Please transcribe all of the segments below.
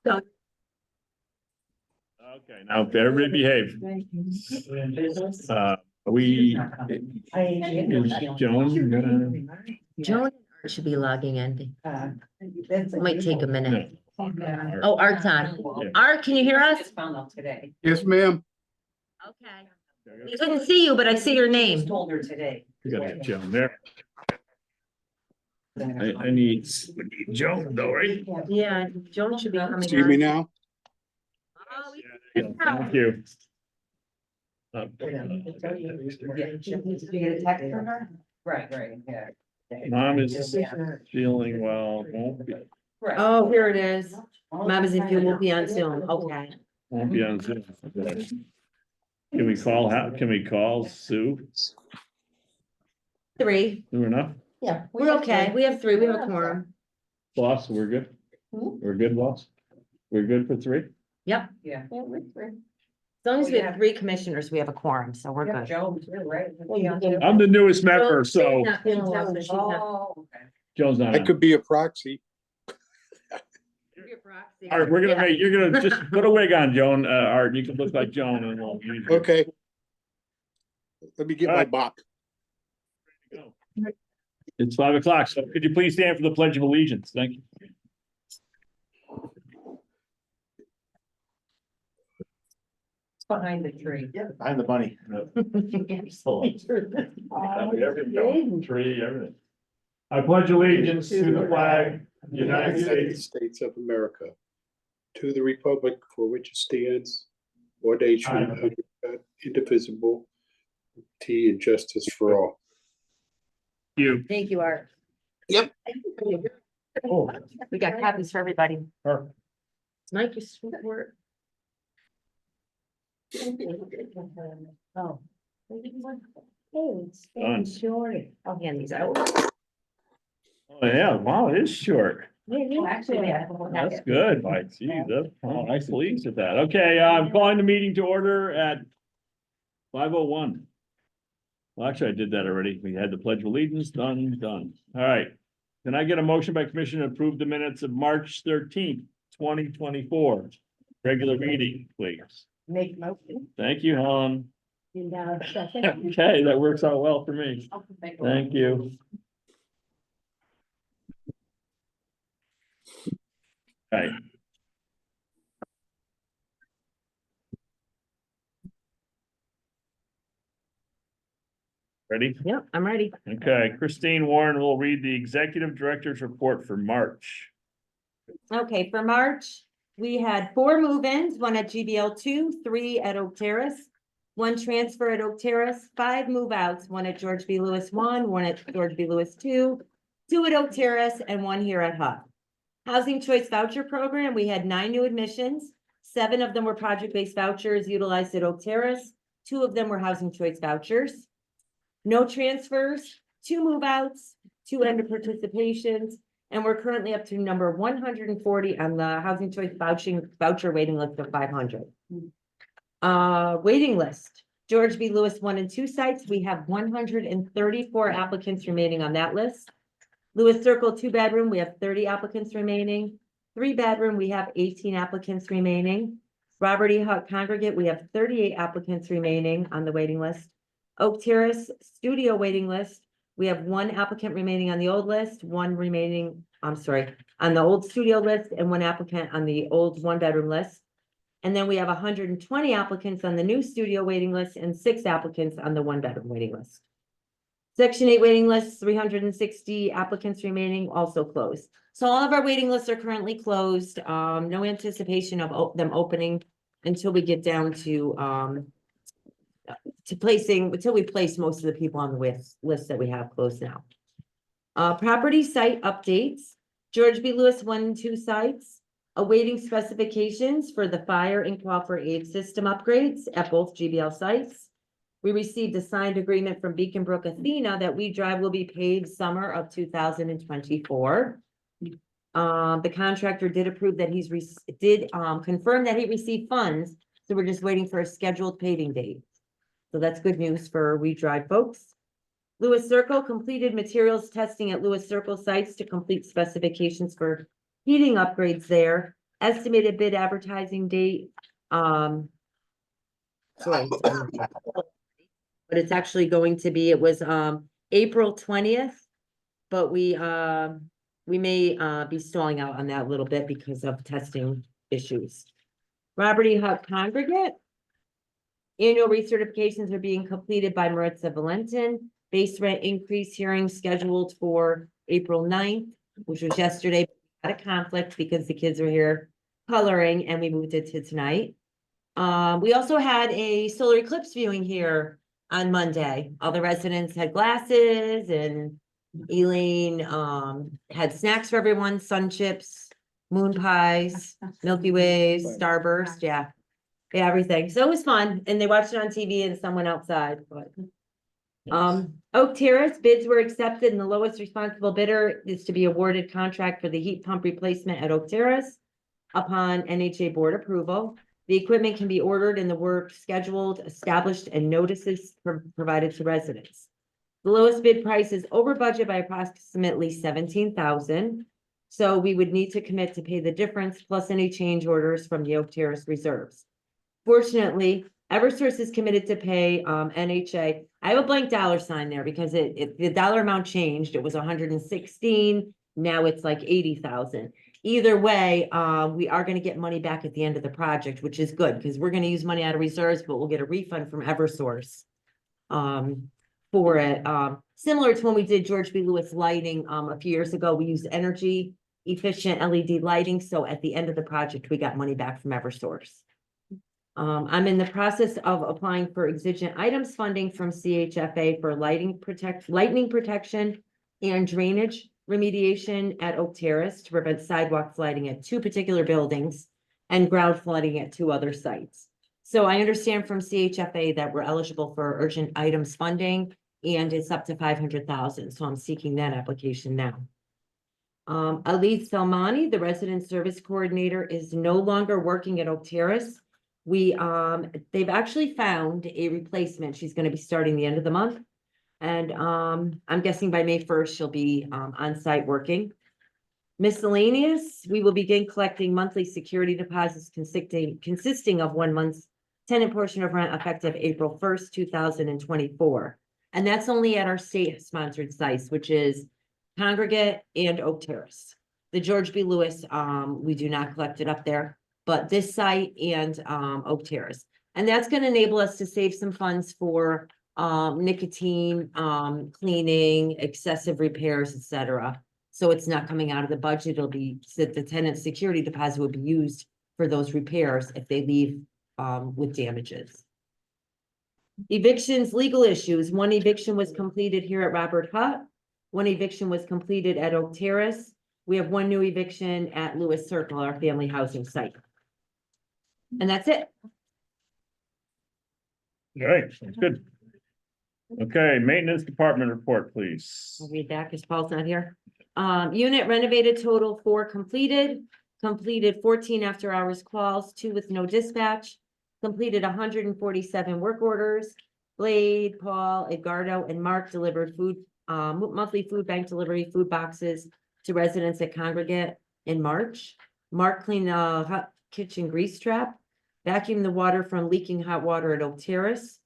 So, Okay, now everybody behave. We, is Joan gonna? Joan and Art should be logging in. It might take a minute. No. Oh, Art's on. Art, can you hear us? Found out today. Yes, ma'am. Okay. I couldn't see you, but I see your name. Told her today. We gotta get Joan there. I need Joan though, right? Yeah, Joan should be coming See me on. now? Oh, Thank you. Did you get a text from her? Right, yeah. Mom is feeling well, won't be, Oh, here it is. Mom is if you will be on Zoom. Okay. won't be on Zoom. Can we call Sue? 3. Sue enough? Yeah. We're okay. We have 3. We have a quorum. Boss, we're good? We're good, boss? We're good for 3? Yep. Yeah. As long as we have 3 commissioners, we have a quorum, so we're good. Joe, too, right? I'm the newest member, so Joan's not feeling well, so she's not- Oh, okay. Joan's not I on. could be a proxy. All right, we're gonna make, you're gonna just put a wig on, Joan, Art, you can look like Joan and we'll use you. Okay. Let me get my bop. It's 5 o'clock, so could you please stand for the Pledge of Allegiance? Thank you. It's behind the tree. I'm the bunny. Tree, everything. I pledge allegiance to the flag, of the United States, States of America, to the republic for which it stands, one nation, under God, indivisible, liberty and justice for all. you. Thank you, Art. Yep. Oh, We got copies for everybody. perfect. Mike, you sweet word. Oh. Done. I'll hand these out. Oh, yeah, wow, it is short. Actually, yeah. That's good, Mike. Geez, that's, oh, nice pleased with that. Okay, I'm calling the meeting to order at 5:01. Well, actually, I did that already. We had the Pledge of Allegiance, done. All right. Can I get a motion by commission to approve the minutes of March 13th, 2024? Regular meeting, please. Make motion. Thank you, Helen. Okay, that works out well for me. Thank you. Right. Ready? Yep, I'm ready. Okay, Christine Warren will read the executive director's report for March. Okay, for March, we had 4 move-ins, 1 at GBL 2, 3 at Oak Terrace, 1 transfer at Oak Terrace, 5 move-outs, 1 at George B. Lewis 1, 1 at George B. Lewis 2, 2 at Oak Terrace, and 1 here at Huck. Housing Choice Voucher Program, we had 9 new admissions. 7 of them were project-based vouchers utilized at Oak Terrace. 2 of them were Housing Choice vouchers. No transfers, 2 move-outs, 2 end of participations, and we're currently up to number 140 on the Housing Choice voucher waiting list of 500. Waiting list, George B. Lewis 1 and 2 sites, we have 134 applicants remaining on that list. Lewis Circle 2-bedroom, we have 30 applicants remaining. 3-bedroom, we have 18 applicants remaining. Robert E. Hutt Congregate, we have 38 applicants remaining on the waiting list. Oak Terrace Studio waiting list, we have 1 applicant remaining on the old list, 1 remaining, on the old studio list, and 1 applicant on the old 1-bedroom list. And then we have 120 applicants on the new studio waiting list and 6 applicants on the 1-bedroom waiting list. Section 8 waiting list, 360 applicants remaining, also closed. So all of our waiting lists are currently closed. No anticipation of them opening until we get down to placing, until we place most of the people on the list that we have closed now. Property site updates, George B. Lewis 1 and 2 sites, awaiting specifications for the fire and cooper aid system upgrades at both GBL sites. We received a signed agreement from Beacon Brook Athena that We Drive will be paved summer of 2024. The contractor did approve that confirm that he received funds, so we're just waiting for a scheduled paving date. So that's good news for We Drive folks. Lewis Circle completed materials testing at Lewis Circle sites to complete specifications for heating upgrades there. estimated bid advertising date, sorry. But it's actually going to be, it was, April 20th. But we may, be stalling out on that a little bit because of testing issues. Robert E. Hunt Congregate. Annual recertifications are being completed by Maritza Valentin. Base rent increase hearing scheduled for April 9th, which was yesterday. Had a conflict because the kids were here coloring and we moved it to tonight. We also had a solar eclipse viewing here on Monday. All the residents had glasses and Elaine, had snacks for everyone, sun chips, moon pies, Milky Ways, Starburst, yeah. Yeah, everything. So it was fun and they watched it on TV and some went outside, but. Oak Terrace bids were accepted and the lowest responsible bidder is to be awarded contract for the heat pump replacement at Oak Terrace. Upon NHA board approval, the equipment can be ordered and the work scheduled, established, and notices provided to residents. The lowest bid price is over budget by approximately 17,000. So we would need to commit to pay the difference plus any change orders from the Oak Terrace reserves. Fortunately, Eversource is committed to pay NHA. I have a blank dollar sign there because the dollar amount changed. It was 116. Now it's like 80,000. Either way, we are going to get money back at the end of the project, which is good because we're going to use money out of reserves, but we'll get a refund from Eversource for it. Similar to when we did George B. Lewis lighting a few years ago, we used energy efficient LED lighting. So at the end of the project, we got money back from Eversource. I'm in the process of applying for exigent items funding from CHFA for lightning protection and drainage remediation at Oak Terrace to prevent sidewalk flooding at 2 particular buildings and ground flooding at 2 other sites. So I understand from CHFA that we're eligible for urgent items funding and it's up to 500,000. So I'm seeking that application now. Alid Salmani, the resident service coordinator, is no longer working at Oak Terrace. They've actually found a replacement. She's going to be starting the end of the month. And I'm guessing by May 1st, she'll be on site working. Miscellaneous, we will begin collecting monthly security deposits consisting of 1 month's tenant portion of rent effective April 1st, 2024. And that's only at our state sponsored sites, which is Congregate and Oak Terrace. The George B. Lewis, we do not collect it up there, but this site and Oak Terrace. And that's going to enable us to save some funds for nicotine, cleaning, excessive repairs, etc. So it's not coming out of the budget. It'll be that the tenant security deposit will be used for those repairs if they leave with damages. Evictions, legal issues. 1 eviction was completed here at Robert Hutt. 1 eviction was completed at Oak Terrace. We have 1 new eviction at Lewis Circle, our family housing site. And that's it. All right, that's good. Okay, maintenance department report, please. I'll read that because Paul's not here. Unit renovated total 4 completed. Completed 14 after hours calls, 2 with no dispatch. Completed 147 work orders. Blade, Paul, Edgardo, and Mark delivered food, monthly food bank delivery, food boxes to residents at Congregate in March. Mark cleaned a hot kitchen grease trap, vacuumed the water from leaking hot water at Oak Terrace,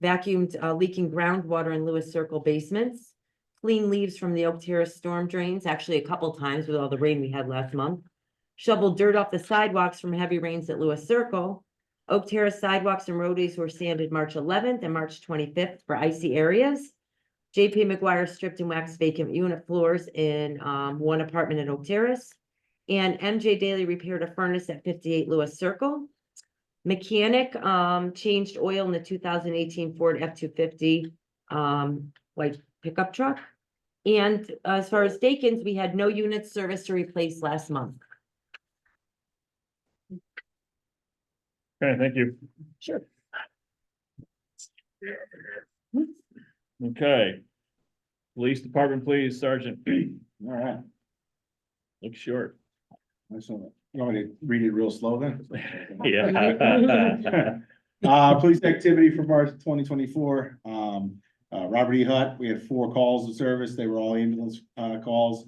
vacuumed leaking groundwater in Lewis Circle basements, cleaned leaves from the Oak Terrace storm drains, actually a couple times with all the rain we had last month, shoveled dirt off the sidewalks from heavy rains at Lewis Circle. Oak Terrace sidewalks and roadways were sanded March 11th and March 25th for icy areas. JP McGuire stripped and waxed vacant unit floors in 1 apartment at Oak Terrace. And MJ Daly repaired a furnace at 58 Lewis Circle. Mechanic changed oil in the 2018 Ford F-250 white pickup truck. And as far as Dakins, we had no units serviced or replaced last month. Okay, thank you. Sure. Okay. Police department, please, Sergeant. All right, Look short. excellent. You want me to read it real slow then? Yeah. Police activity for March 2024. Robert E. Hutt, we had 4 calls of service. They were all ambulance calls.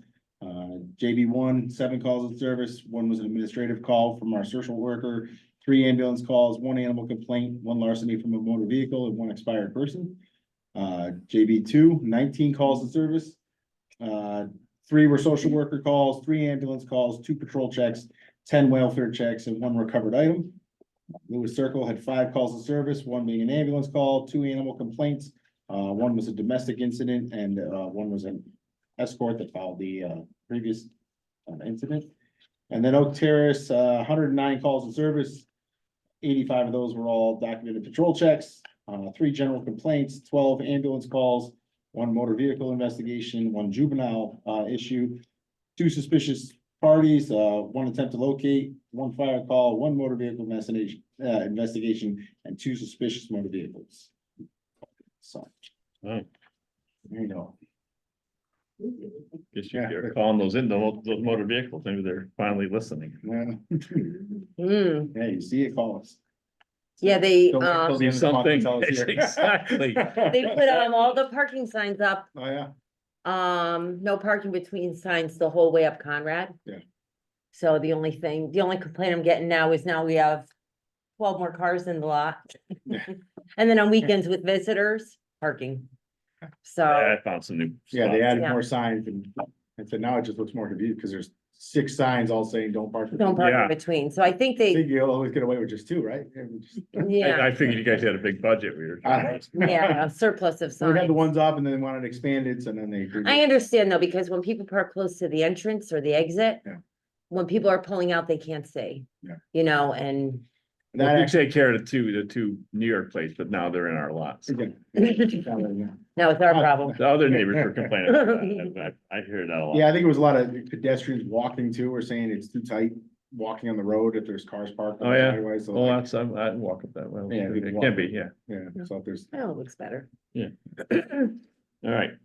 JB1, 7 calls of service, 1 was an administrative call from our social worker, 3 ambulance calls, 1 animal complaint, 1 larceny from a motor vehicle, and 1 expired person. JB2, 19 calls of service. 3 were social worker calls, 3 ambulance calls, 2 patrol checks, 10 welfare checks, and 1 recovered item. Lewis Circle had 5 calls of service, 1 being an ambulance call, 2 animal complaints. 1 was a domestic incident, and 1 was an escort that followed the previous incident. And then Oak Terrace, 109 calls of service. 85 of those were all documented patrol checks, 3 general complaints, 12 ambulance calls, 1 motor vehicle investigation, 1 juvenile issue, 2 suspicious parties, 1 attempt to locate, 1 fire call, 1 motor vehicle investigation, and 2 suspicious motor vehicles. So, Oh, there you go. guess you're calling those in, those motor vehicles, maybe they're finally listening. Yeah, Hmm, yeah, you see it, call us. yeah, they, Don't wait till the Do end of the month something, and tell us here. exactly. they put, all the parking signs up, Oh, yeah, no parking between signs the whole way up Conrad. Yeah. So the only complaint I'm getting now is now we have 12 more cars in the lot. Yeah. And then on weekends with visitors, parking. Yeah, So, I found some new. yeah, they spots. added Yeah. more signs and so now it just looks more confused because there's 6 signs all saying don't park. don't park Yeah. in between, so I think I they, think you'll always get away with just 2, right? Yeah, we just- yeah, I figured you guys had a big budget. We were. yeah, a surplus of So we had the signs. ones up and then they wanted expanded, so then they. I understand though, because when people park close to the entrance or the exit. Yeah. When people are pulling out, they can't see. Yeah. You know, and Well, That we actually. take care of the two New York plates, but now they're in our lots. Yeah. no, it's our problem. The other neighbors were complaining about that. I hear that a lot. Yeah, I think it was a lot of pedestrians walking too, or saying it's too tight, walking on the road if there's cars parked. on Oh, the yeah. highway, so Well, like, that's, I walk up that way. Yeah, we can It walk can up. be, yeah. yeah, so if there's. Oh, it looks better. All right.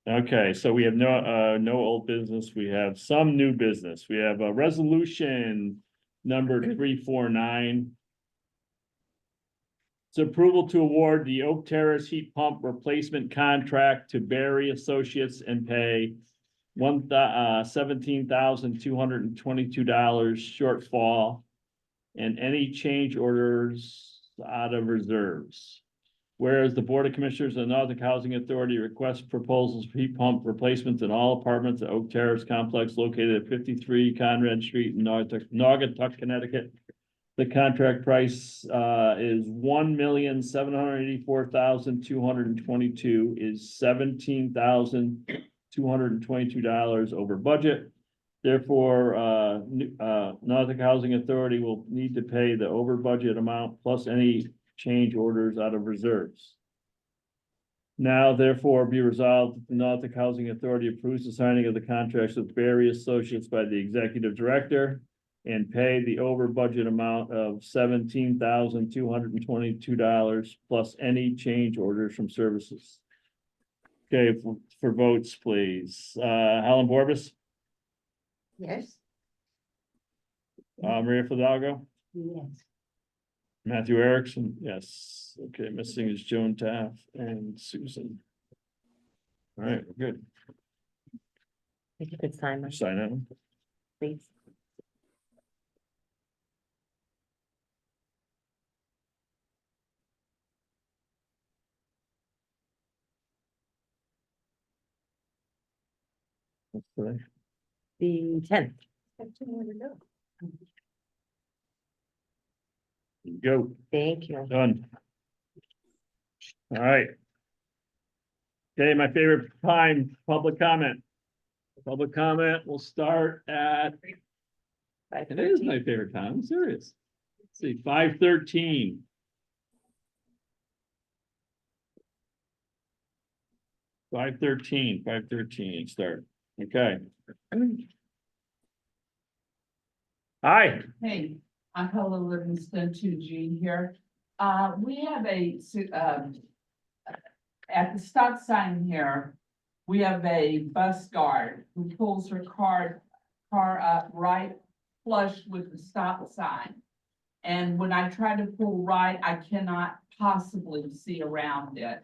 Okay, so we have no old business. We have some new business. We have a resolution number 349. It's approval to award the Oak Terrace heat pump replacement contract to Berry Associates and pay $17,222 shortfall and any change orders out of reserves. Whereas the Board of Commissioners of the Naugatuck Housing Authority requests proposals for heat pump replacements in all apartments at Oak Terrace Complex located at 53 Conrad Street in Naugatuck, Connecticut. The contract price is $1,784,222, is $17,222 over budget. Therefore, Naugatuck Housing Authority will need to pay the over budget amount plus any change orders out of reserves. Now therefore be resolved that the Naugatuck Housing Authority approves the signing of the contracts with Berry Associates by the Executive Director and pay the over budget amount of $17,222 plus any change orders from services. Okay, for votes, please. Helen Borbis, Yes. Maria Fidalgo, Yes. Matthew Erickson, yes. Okay, missing is Joan Taff and Susan. All right, we're good. If you could sign my, Sign that one. please. What's today? The 10th. Go, Thank you. done. All right. Okay, my favorite time, public comment. Public comment will start at, it is my favorite time, I'm serious. Let's see, 5:13. 5:13, start, okay. Hi, Hey, I'm Paula Livingston, 2G here. We have at the stop sign here, we have a bus guard who pulls her car up right flush with the stop sign. And when I try to pull right, I cannot possibly see around it.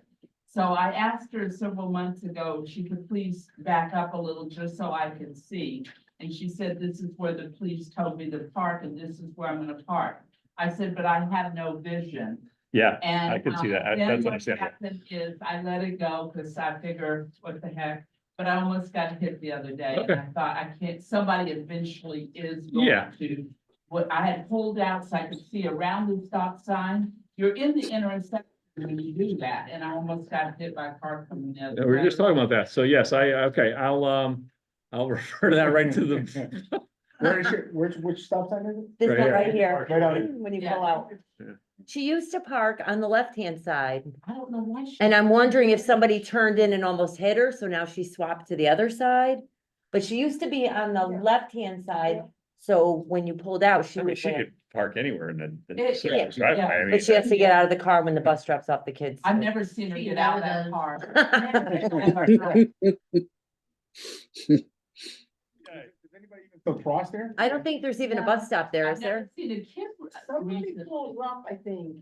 So I asked her several months ago, if she could please back up a little just so I could see. And she said, this is where the police told me to park and this is where I'm gonna park. I said, but I have no vision. Yeah, And I can see that. then That's what understandable. happened is I let it go because I figure, what the heck? But I almost got hit the other day and Okay. I thought I can't, somebody eventually is Yeah. going to. What I had pulled out so I could see around the stop sign. You're in the intersection when you do that, and I almost got hit by a car coming in. We were just talking about that. So yes, okay, I'll refer to that right to the. Where is your, which stop sign is it? This Right one here. right here, Right out here. when you Yeah. pull out. Yeah. She used to park on the left-hand side, I don't know why she. and I'm wondering if somebody turned in and almost hit her, so now she swapped to the other side. But she used to be on the left-hand side, so when you pulled out, she I mean, was she there. could park anywhere in the It- service, yeah, right? yeah. I mean, But she has to get out of the car when the bus drops off the kids. I've never seen her get out of that car. Does anybody even still cross there? I don't think there's even a bus stop there, I've is never there? seen a kid. Somebody recently. pulls up, I think.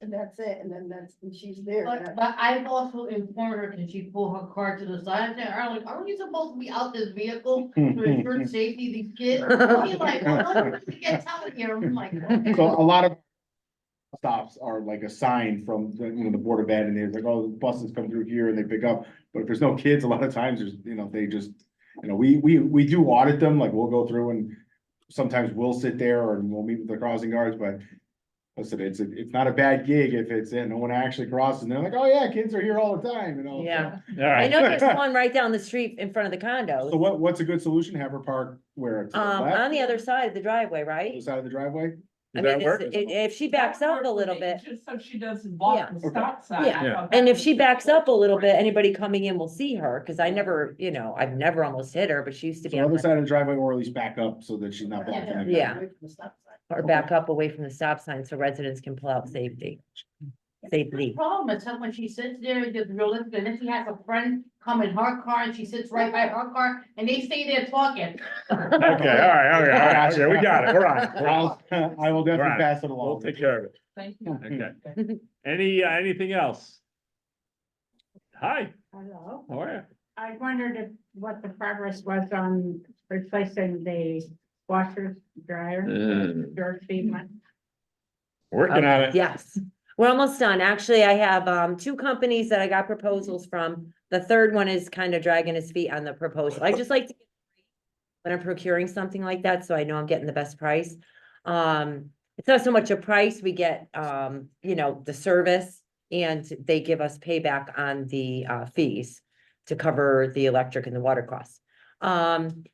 And that's it, and then and she's there. But I've also informed her, can she pull her car to the side, and I'm like, aren't you supposed to be out this vehicle to ensure safety of these kids? She's like, well, let me get telling you, I'm like, okay. So a lot of stops are like a sign from the, the Board of Ed, and they're like, oh, the buses come through here and they pick up. But if there's no kids, a lot of times there's, they just, we do audit them, like we'll go through and sometimes we'll sit there or we'll meet with the crossing guards, but listen, it's not a bad gig if it's in, no one actually crosses and they're like, oh yeah, kids are here all the time, Yeah. All I right, know there's one right down the street in front of the So condos, what's a good solution? Have her park where? To the on left, the other side of the driveway, other right? side of the driveway? I does mean, that work? if she That backs up worked a for little me, bit, just so she doesn't block the stop sign. I Yeah. thought and that if she was- backs up a little bit, anybody coming in will see her, cause I never, I've never almost hit her, but she used to be So on other my- side of the driveway or at least back up so that she's not blocking it. Yeah. or back up away from the stop sign so residents can pull out safely. The Safely. problem is that when she sits there, it's realistic, and then she has a friend come in her car and she sits right by her car and they stay there talking. okay, all right, okay, we got it, we're on. We're on. I will definitely Right. pass it We'll along. take care of it. Thank you. Okay. Anything else? Hi, Hello, how are you? I wondered what the progress was on replacing the washers, dryer, George Feedman. Working on it. Yes, we're almost done. Actually, I have two companies that I got proposals from. The third one is kind of dragging his feet on the proposal. I just like to when I'm procuring something like that, so I know I'm getting the best price. It's not so much a price, we get, the service and they give us payback on the fees to cover the electric and the water costs.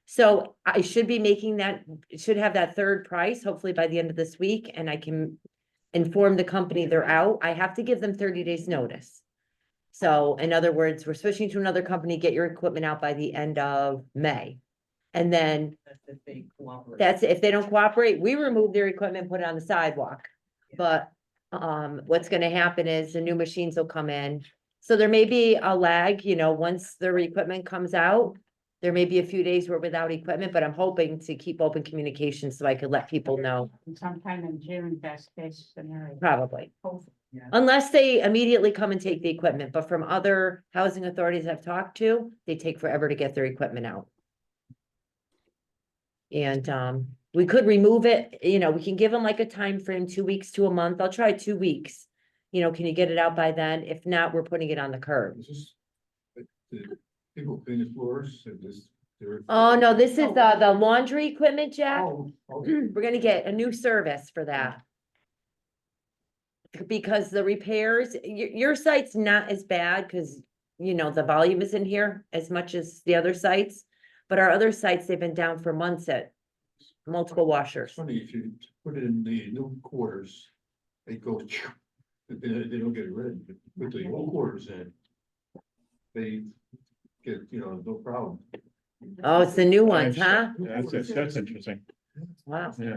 So I should be making that, should have that third price hopefully by the end of this week, and I can inform the company they're out. I have to give them 30 days notice. So in other words, we're switching to another company, get your equipment out by the end of May. And then that's, if they don't cooperate, we remove their equipment, put it on the sidewalk. But, what's gonna happen is the new machines will come in. So there may be a lag, once their equipment comes out. There may be a few days we're without equipment, but I'm hoping to keep open communication so I could let people know, Sometime in June, best case scenario. probably. Yeah. Unless they immediately come and take the equipment, but from other housing authorities I've talked to, they take forever to get their equipment out. And we could remove it, we can give them like a time frame, 2 weeks to a month. I'll try 2 weeks. Can you get it out by then? If not, we're putting it on the curb. People clean the floors and just. Oh, no, this is the laundry equipment, Jack. Oh, We're gonna get a new service for that. Because the repairs, your site's not as bad, cause the volume isn't here as much as the other sites. But our other sites, they've been down for months at multiple washers. It's funny, if you put it in the new quarters, they go, they don't get it ready, but put the old quarters in. They get, no problem. Oh, it's the new ones, huh? That's interesting. Wow. Yeah.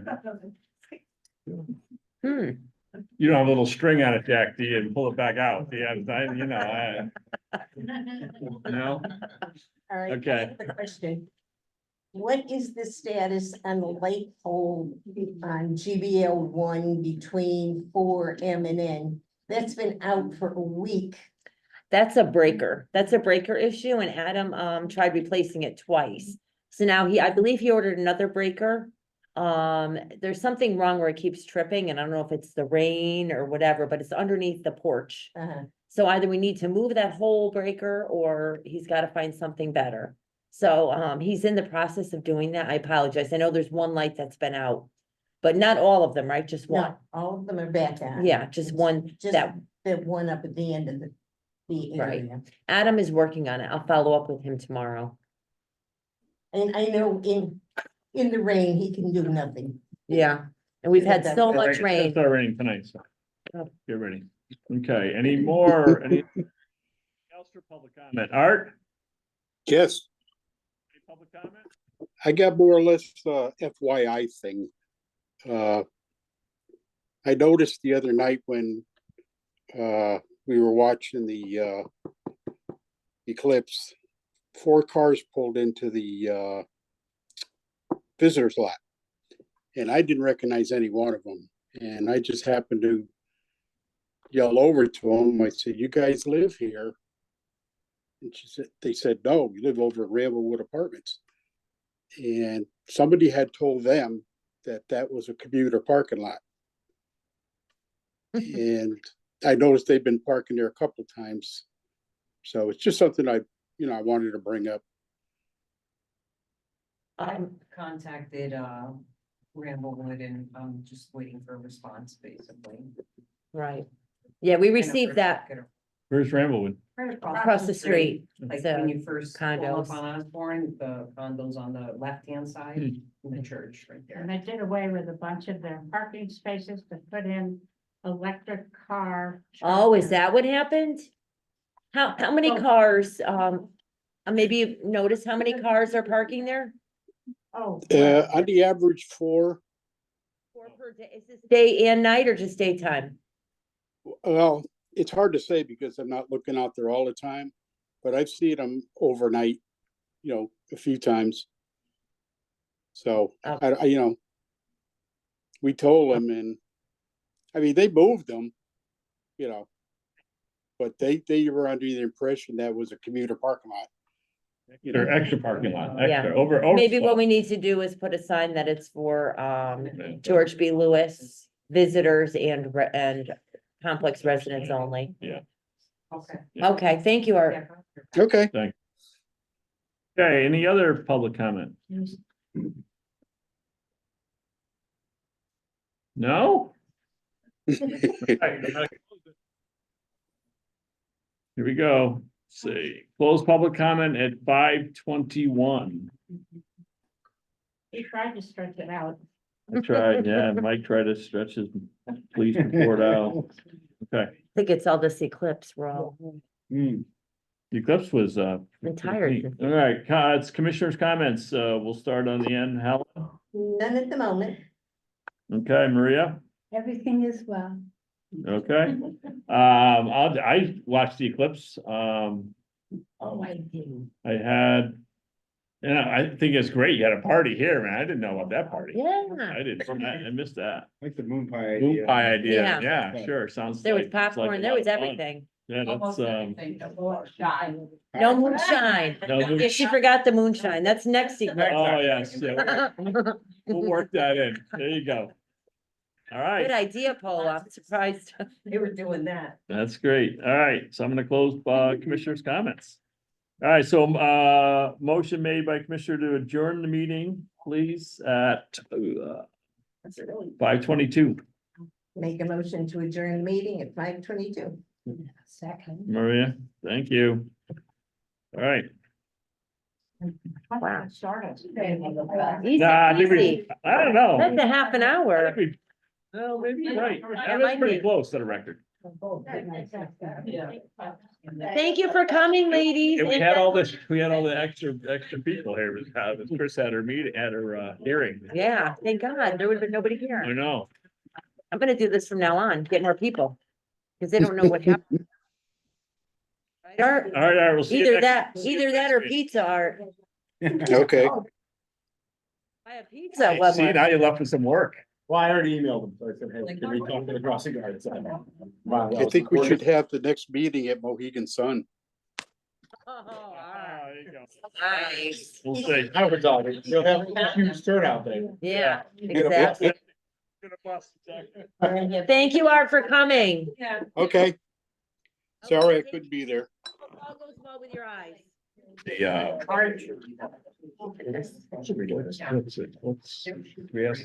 Hmm. You don't have a little string on it, Jack, do you, and pull it back out? Do you have, no? All right. Okay. The question. What is the status on the light pole on GBL 1 between 4M and N? That's been out for a week. That's a breaker. That's a breaker issue and Adam, tried replacing it twice. So now I believe he ordered another breaker. There's something wrong where it keeps tripping and I don't know if it's the rain or whatever, but it's underneath the porch. Uh-huh. So either we need to move that whole breaker or he's gotta find something better. So, he's in the process of doing that. I apologize. I know there's one light that's been out. But not all of them, right? Just one? No, all of them are back on. Yeah, just It's one Just that the one up at the end of the Right. area. Adam is working on it. I'll follow up with him tomorrow. And I know in the rain, he can do nothing. Yeah, and we've had so All right, much it's rain. gonna start raining tonight, so Oh. get ready. Okay, any more, any else for public comment? Art? Yes, Any public comment? I got more or less FYI thing. I noticed the other night when we were watching the eclipse, 4 cars pulled into the visitors lot. And I didn't recognize any one of them. And I just happened to yell over to them. I said, "You guys live here?" And they said, "No, we live over at Ramblewood Apartments." And somebody had told them that that was a commuter parking lot. And I noticed they've been parking there a couple of times. So it's just something I wanted to bring up. Contacted Ramblewood and I'm just waiting for a response, basically. Right. Yeah, we received that Where's Ramblewood? across the street. Like So, when you first pull condos. up on Osborne, the condos on the left-hand side, and the church right And there. they did away with a bunch of their parking spaces to put in electric car. Oh, is chargers. that what happened? How many Oh. cars, maybe you've noticed how many cars are parking there? Oh. On the average 4, 4 per day. Is this day and night or just daytime? well, it's hard to say because I'm not looking out there all the time, but I've seen them overnight, a few times. So we told them, and I mean, they moved them, but they were under the impression that was a commuter parking lot. Or extra parking lot, Yeah. extra, over. Maybe what we need to do is put a sign that it's for, George B. Lewis visitors and complex residents only. Okay. Okay, thank you, Art. Okay. Okay, any other public comment? No? Here we go. Let's see, close public comment at 5:21. He tried to stretch it out. I tried, yeah, Mike tried to stretch his police report out. Okay, I think it's all this eclipse, we're all, the eclipse was, I'm tired. all right, it's commissioners' comments, we'll start on the end, Helen. None at the moment. Okay, Maria, Everything is well. okay. I watched the eclipse, Oh, I do. I had, I think it's great, you had a party here, man, I didn't know about that party. Yeah, I didn't, I missed that. Like the moon pie Moon idea. pie idea, Yeah. yeah, sure, sounds. there was like- sounds like popcorn, a there lot was of fun. everything. Yeah, that's, Almost everything, the moonshine. No moonshine. no, Yeah, we- she forgot the moonshine. That's next eclipse. oh, yes, yeah, we'll work that in, there you go. All Good right, idea, Paul. I'm surprised. They were doing that. that's great, all right, so I'm gonna close, commissioners' comments. All right, so, motion made by Commissioner to adjourn the meeting, please, at, 5:22. Make a motion to adjourn the meeting at 5:22. Second. Maria, thank you. All right. Wow. Started. Easy Nah, I think peasy. I don't know. That's a half an I hour. think we- No, maybe you're right. That That was might pretty be. close to the record. Yeah. Thank you for coming, ladies. And we had all this, we had all the extra people here. Chris had her meeting, at her hearing. Yeah, thank God. There would have been nobody I here. know. I'm gonna do this from now on, get more people. Because they don't know what happened. Right, Art? All right, we'll see you Either next. that or pizza, Art. Okay. Buy a pizza. Hey, one see, more. now you left with some work. Well, I already emailed them, so I said, hey, can we talk to the crossing guards? I think we should have the next meeting at Mohegan Sun. Ah, there you go. Nice. We'll see. I would tell you, you'll have a huge turnout there. Yeah, Gonna exactly. bust, exactly. Thank you, Art, for coming. Yeah. Okay, sorry I couldn't be there. All goes well with your eyes. The, Should we do this? Let's, we ask,